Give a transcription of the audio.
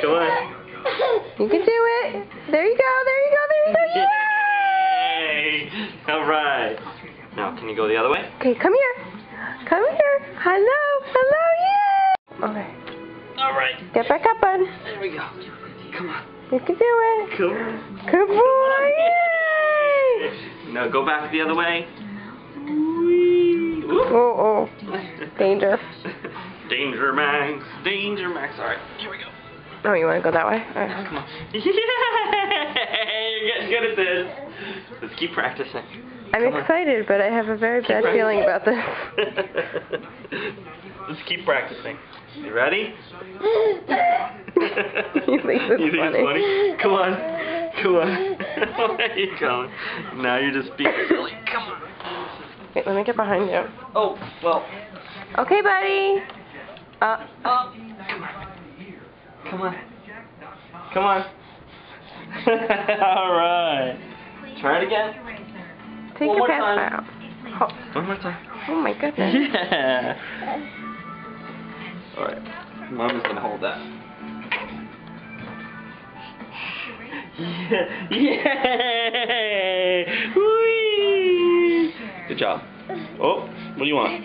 Come on. You can do it. There you go, there you go, there you go. Yay! Alright. Now, can you go the other way? Okay, come here. Come here. Hello, hello, yay! Okay. Alright. Get back up, bud. There we go. Come on. You can do it. Come on. Good boy, yay! Now go back the other way. Oh, oh. Danger. Danger, Max. Danger, Max. Alright, here we go. Oh, you want to go that way? Alright. Come on. Yay! You're getting good at this. Let's keep practicing. I'm excited, but I have a very bad feeling about this. Let's keep practicing. You ready? You think it's funny? Come on. Come on. Where are you going? Now you're just being silly. Come on. Wait, let me get behind you. Oh, well. Okay, buddy. Come on. Come on. Come on. Alright. Try it again. Take One your more pants time. out. Oh. One more time. Oh my goodness. Yeah. Alright. Mom is going to hold that. Yeah. Yay! Whee! Good job. Oh, what do you want?